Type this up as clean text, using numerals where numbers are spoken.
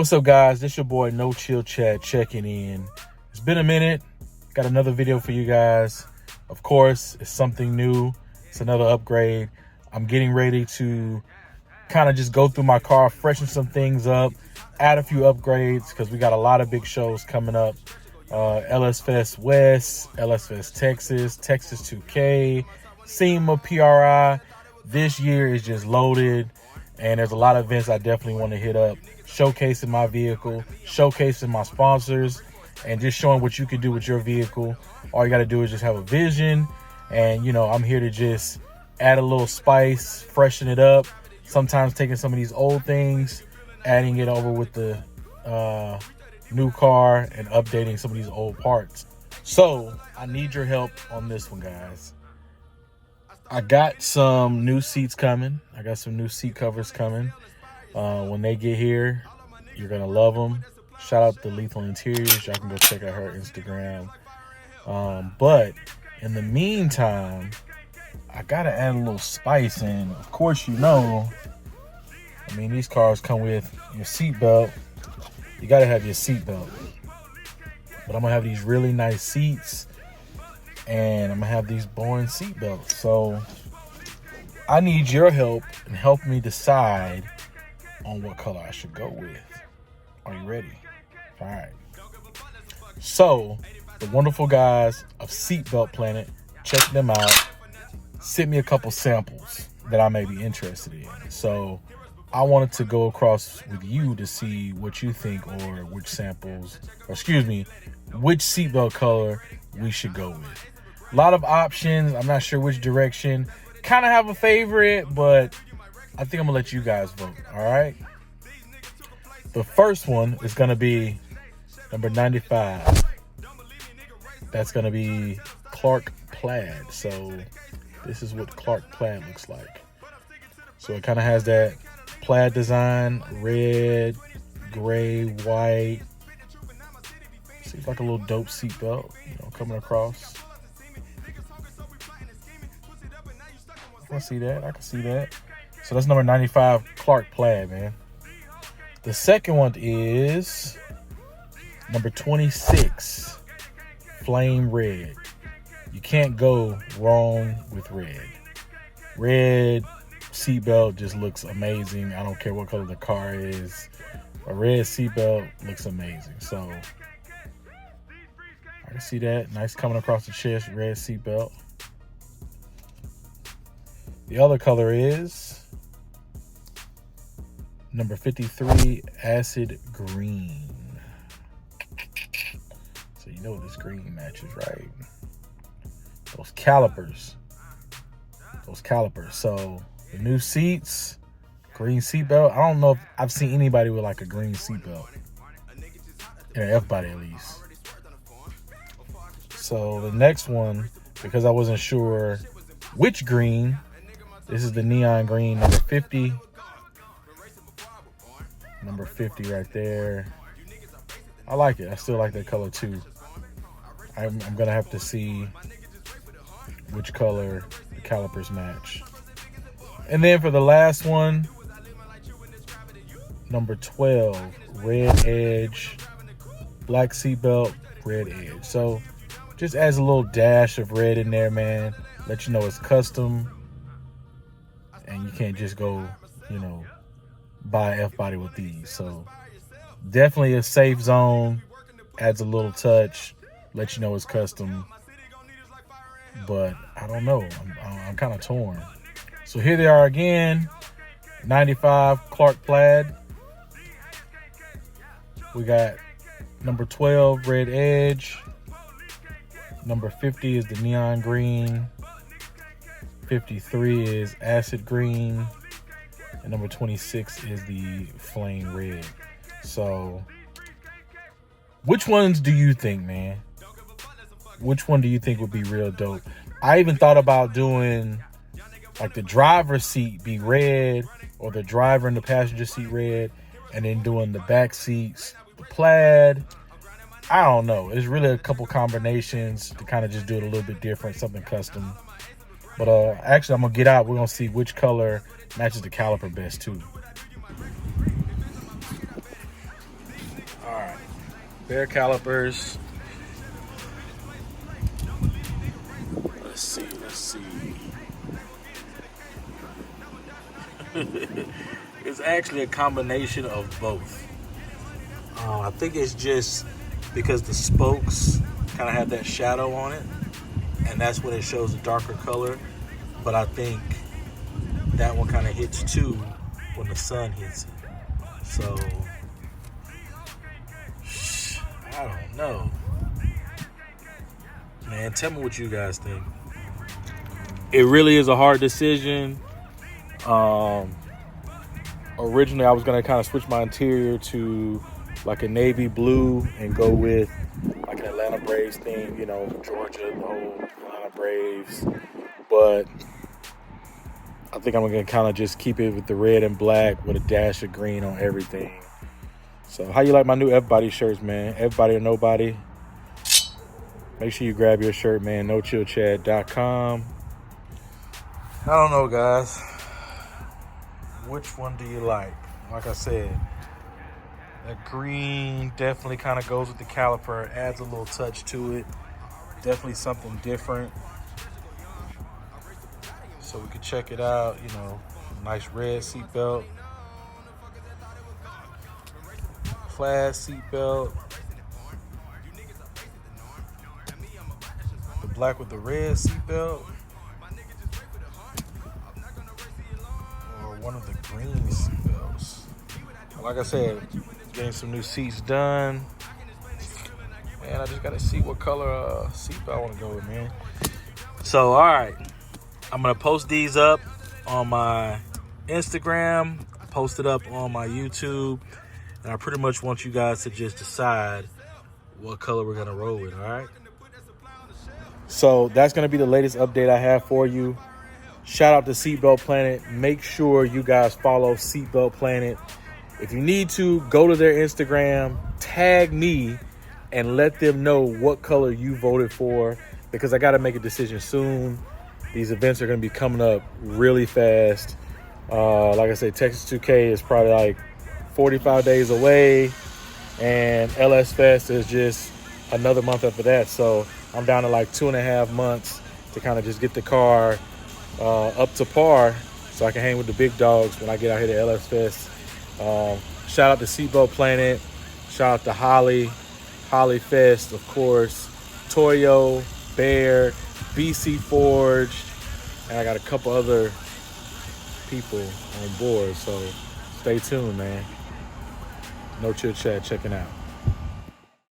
What's up, guys? This your boy No Chill Chat checking in. It's been a minute. Got another video for you guys. Of course, it's something new. It's another upgrade. I'm getting ready to kind of just go through my car, freshen some things up, add a few upgrades because we got a lot of big shows coming up. LS Fest West, LS Fest Texas, Texas 2K, SEMA, PRI. This year is just loaded, and there's a lot of events I definitely want to hit up, showcasing my vehicle, showcasing my sponsors, and just showing what you can do with your vehicle. All you got to do is just have a vision, and I'm here to just add a little spice, freshen it up, sometimes taking some of these old things, adding it over with the new car and updating some of these old parts. So I need your help on this one, guys. I got some new seats coming. I got some new seat covers coming. When they get here, you're gonna love them. Shout out to Lethal Interiors. Y'all can go check out her Instagram. But in the meantime, I gotta add a little spice in. Of course, these cars come with your seatbelt. You gotta have your seatbelt. But I'm gonna have these really nice seats, and I'm gonna have these boring seatbelts. So I need your help and help me decide on what color I should go with. Are you ready? All right. So the wonderful guys of Seatbelt Planet, check them out. Sent me a couple samples that I may be interested in. So I wanted to go across with you to see what you think, or which seatbelt color we should go with. A lot of options. I'm not sure which direction. Kind of have a favorite, but I think I'm gonna let you guys vote. All right. The first one is gonna be number 95. That's gonna be Clark Plaid. So this is what Clark Plaid looks like. So it kind of has that plaid design, red, gray, white. Seems like a little dope seatbelt, coming across. I can see that. So that's number 95, Clark Plaid, man. The second one is number 26, Flame Red. You can't go wrong with red. Red seatbelt just looks amazing. I don't care what color the car is. A red seatbelt looks amazing. So I can see that. Nice coming across the chest, red seatbelt. The other color is number 53, Acid Green. So this green matches, right? Those calipers. So the new seats, green seatbelt. I don't know if I've seen anybody with like a green seatbelt. In an F-body at least. So the next one, because I wasn't sure which green, this is the neon green, number 50. Number 50 right there. I like it. I still like that color too. I'm going to have to see which color the calipers match. And then for the last one, number 12, red edge, black seatbelt, red edge. So just adds a little dash of red in there, man. Let you know it's custom. And you can't just go, buy F-body with these. So definitely a safe zone. Adds a little touch. Let you know it's custom. But I don't know. I'm kind of torn. So here they are again. 95 Clark Plaid. We got number 12 red edge. Number 50 is the neon green. 53 is acid green. And number 26 is the flame red. So which ones do you think, man? Which one do you think would be real dope? I even thought about doing like the driver's seat be red, or the driver and the passenger seat red, and then doing the back seats the plaid. I don't know. It's really a couple combinations to kind of just do it a little bit different, something custom. But actually, I'm gonna get out. We're gonna see which color matches the caliper best too. Bare calipers. Let's see. It's actually a combination of both. I think it's just because the spokes kind of have that shadow on it, and that's when it shows a darker color. But I think that one kind of hits too when the sun hits it. So, I don't know. Man, tell me what you guys think. It really is a hard decision. Originally, I was going to kind of switch my interior to like a navy blue and go with like an Atlanta Braves theme, you know, Georgia, the whole Atlanta Braves. But I think I'm going to kind of just keep it with the red and black with a dash of green on everything. So how you like my new Everybody shirts, man? Everybody or Nobody. Make sure you grab your shirt, man. NoChillChad.com. I don't know, guys. Which one do you like? Like I said, that green definitely kind of goes with the caliper, adds a little touch to it. Definitely something different. So we could check it out, you know, nice red seatbelt. Plaid seatbelt. The black with the red seatbelt. Or one of the green seatbelts. Like I said, getting some new seats done. Man, I just got to see what color seatbelt I want to go with, man. So, all right. I'm going to post these up on my Instagram, post it up on my YouTube, and I pretty much want you guys to just decide what color we're going to roll with, all right? So that's going to be the latest update I have for you. Shout out to Seatbelt Planet. Make sure you guys follow Seatbelt Planet. If you need to, go to their Instagram, tag me, and let them know what color you voted for, because I got to make a decision soon. These events are going to be coming up really fast. Like I said, Texas 2K is probably like 45 days away, and LS Fest is just another month after that. So I'm down to like 2.5 months to kind of just get the car up to par so I can hang with the big dogs when I get out here to LS Fest. Shout out to Seatbelt Planet. Shout out to Holly Fest, of course. Toyo, Bear, BC Forged, and I got a couple other people on board, so stay tuned, man. No Chill Chat checking out.